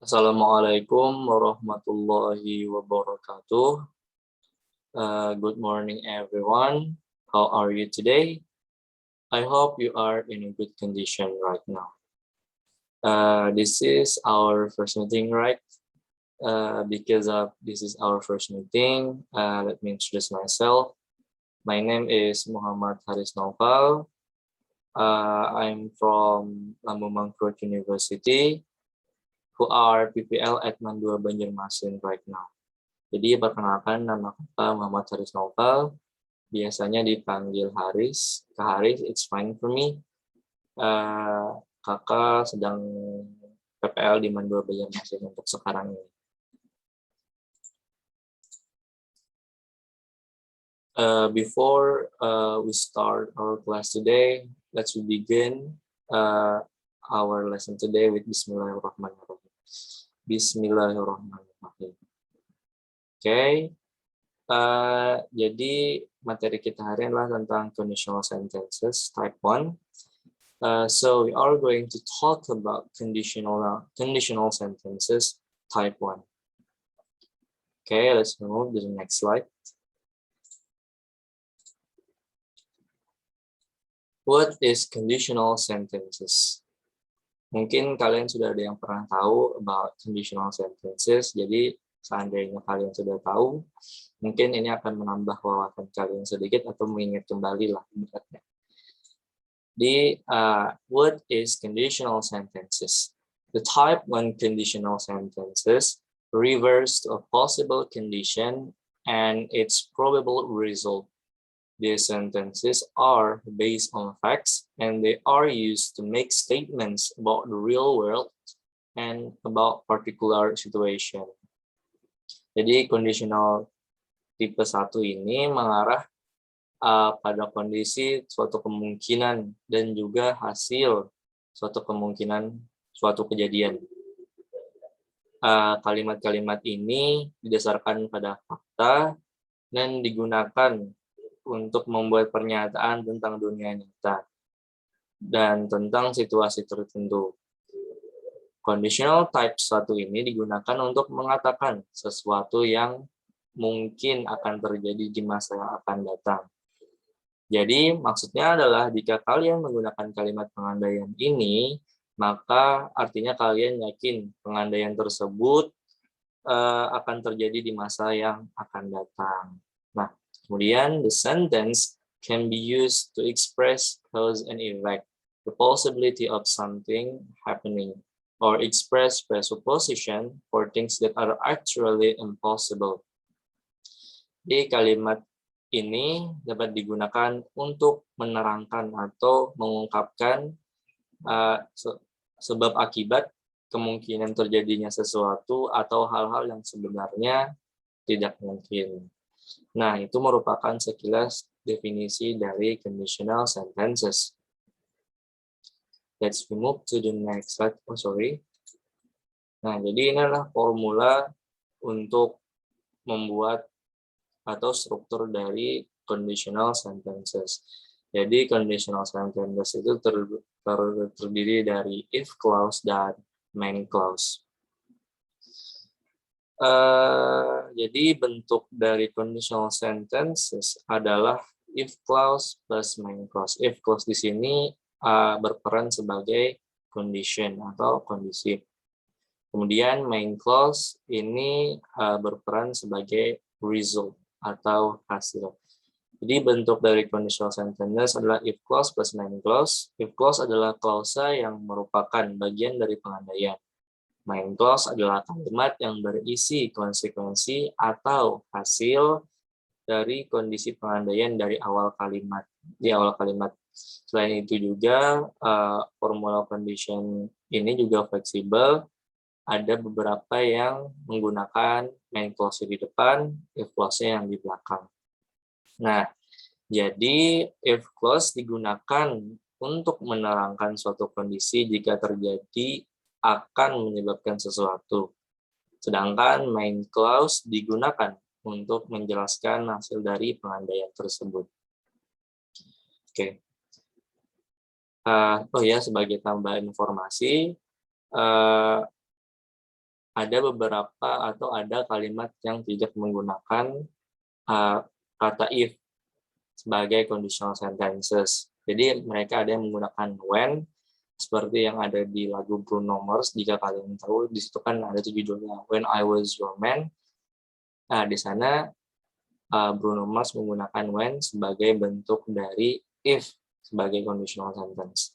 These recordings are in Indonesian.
Assalamualaikum warahmatullahi wabarakatuh. Good morning, everyone. How are you today? I hope you are in a good condition right now. This is our first meeting, right? Because this is our first meeting, let me introduce myself. My name is Muhammad Haris Naufal. I'm from Lambung Mangkurat University, who are PPL at Mandua Banjarmasin right now. Jadi perkenalkan, nama kakak Muhammad Haris Naufal, biasanya dipanggil Haris. Kak Haris, it's fine for me. Kakak sedang PPL di Mandua Banjarmasin untuk sekarang ini. Before we start our class today, let's begin our lesson today with Bismillahirrahmanirrahim. Bismillahirrahmanirrahim. Oke. Jadi materi kita hari ini adalah tentang conditional sentences type 1. So we are going to talk about conditional sentences type 1. Okay, let's move to the next slide. What is conditional sentences? Mungkin kalian sudah ada yang pernah tahu about conditional sentences. Jadi seandainya kalian sudah tahu, mungkin ini akan menambah wawasan kalian sedikit atau mengingat kembali lah. What is conditional sentences? The type 1 conditional sentences refers to a possible condition and its probable result. These sentences are based on facts and they are used to make statements about the real world and about particular situation. Jadi conditional tipe 1 ini mengarah pada kondisi suatu kemungkinan dan juga hasil suatu kemungkinan suatu kejadian. Kalimat-kalimat ini didasarkan pada fakta dan digunakan untuk membuat pernyataan tentang dunia nyata dan tentang situasi tertentu. Conditional type 1 ini digunakan untuk mengatakan sesuatu yang mungkin akan terjadi di masa yang akan datang. Jadi maksudnya adalah jika kalian menggunakan kalimat pengandaian ini, maka artinya kalian yakin pengandaian tersebut akan terjadi di masa yang akan datang. Nah, kemudian the sentence can be used to express cause and effect, the possibility of something happening, or express presupposition for things that are actually impossible. Di kalimat ini dapat digunakan untuk menerangkan atau mengungkapkan sebab akibat kemungkinan terjadinya sesuatu atau hal-hal yang sebenarnya tidak mungkin. Nah, itu merupakan sekilas definisi dari conditional sentences. Let's move to the next slide. Oh, sorry. Nah, jadi ini adalah formula untuk membuat atau struktur dari conditional sentences. Jadi conditional sentences itu terdiri dari if clause dan main clause. Jadi bentuk dari conditional sentences adalah if clause plus main clause. If clause di sini berperan sebagai condition atau kondisi. Kemudian main clause ini berperan sebagai result atau hasil. Jadi bentuk dari conditional sentences adalah if clause plus main clause. If clause adalah klausa yang merupakan bagian dari pengandaian. Main clause adalah kalimat yang berisi konsekuensi atau hasil dari kondisi pengandaian dari awal kalimat. Di awal kalimat. Selain itu juga formula condition ini juga fleksibel. Ada beberapa yang menggunakan main clause di depan, if clause-nya yang di belakang. Nah, jadi if clause digunakan untuk menerangkan suatu kondisi jika terjadi akan menyebabkan sesuatu. Sedangkan main clause digunakan untuk menjelaskan hasil dari pengandaian tersebut. Oke. Oh ya, sebagai tambahan informasi, ada beberapa atau ada kalimat yang tidak menggunakan kata if sebagai conditional sentences. Jadi mereka ada yang menggunakan when, seperti yang ada di lagu Bruno Mars. Jika kalian tahu, di situ kan ada judulnya When I Was Your Man. Nah, di sana Bruno Mars menggunakan when sebagai bentuk dari if sebagai conditional sentence.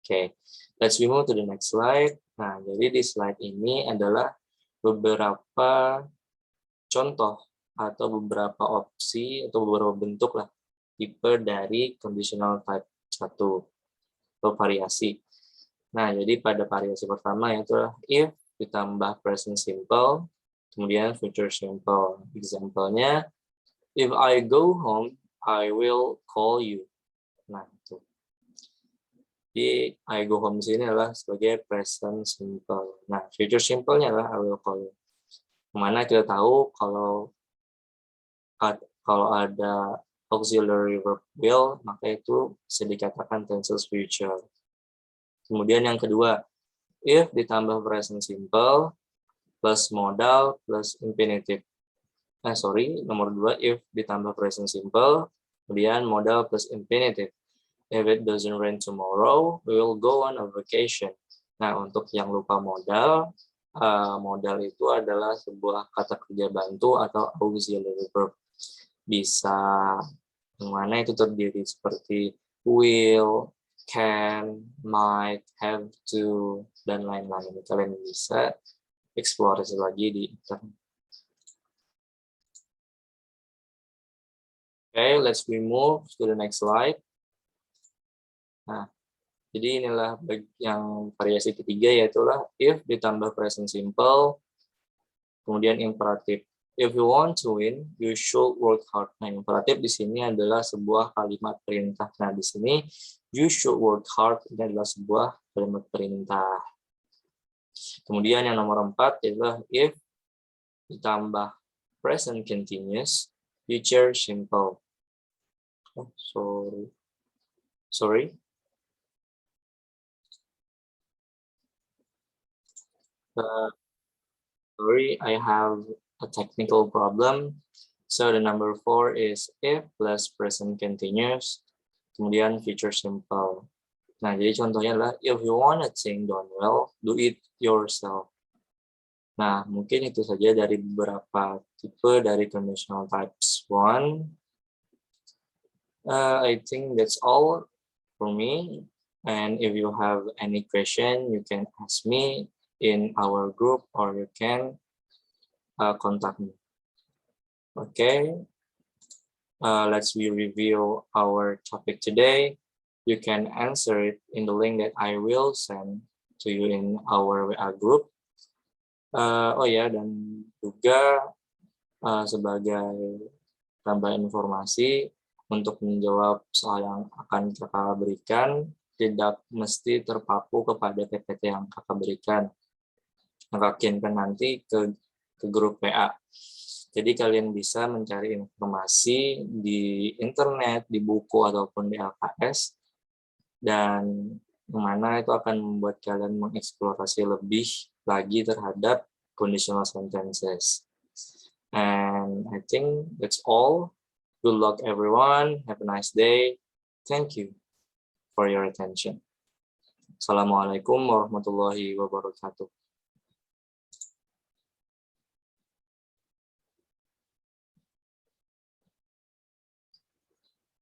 Oke, let's move to the next slide. Nah, jadi di slide ini adalah beberapa contoh atau beberapa opsi atau beberapa bentuk lah tipe dari conditional type 1 atau variasi. Nah, jadi pada variasi pertama yaitu if ditambah present simple, kemudian future simple. Example-nya, if I go home, I will call you. Nah, itu. Jadi I go home sini adalah sebagai present simple. Nah, future simple-nya adalah I will call you. Mana kita tahu kalau ada auxiliary verb will, maka itu bisa dikatakan tenses future. Kemudian yang kedua, if ditambah present simple plus modal plus infinitive. Nomor 2, if ditambah present simple, kemudian modal plus infinitive. If it doesn't rain tomorrow, we will go on a vacation. Nah, untuk yang lupa modal, modal itu adalah sebuah kata kerja bantu atau auxiliary verb. Bisa yang mana itu terdiri seperti will, can, might, have to, dan lain-lain. Kalian bisa eksplorasi lagi di internet. Okay, let's move to the next slide. Nah, jadi inilah yang variasi ketiga, yaitu if ditambah present simple, kemudian imperatif. If you want to win, you should work hard. Nah, imperatif di sini adalah sebuah kalimat perintah. Nah, di sini you should work hard ini adalah sebuah kalimat perintah. Kemudian yang nomor 4 adalah if ditambah present continuous, future simple. Sorry. Sorry, I have a technical problem. So the number 4 is if plus present continuous, kemudian future simple. Nah, jadi contohnya adalah if you want a thing done well, do it yourself. Nah, mungkin itu saja dari beberapa tipe dari conditional types 1. I think that's all for me. And if you have any question, you can ask me in our group or you can contact me. Okay, let's review our topic today. You can answer it in the link that I will send to you in our WA group. Dan juga sebagai tambahan informasi untuk menjawab soal yang akan kakak berikan, tidak mesti terpaku kepada PPT yang kakak berikan. Kakak kirimkan nanti ke grup WA. Jadi kalian bisa mencari informasi di internet, di buku, ataupun di LKS, dan mana itu akan membuat kalian mengeksplorasi lebih lagi terhadap conditional sentences. And I think that's all. Good luck everyone. Have a nice day. Thank you for your attention. Assalamualaikum warahmatullahi wabarakatuh.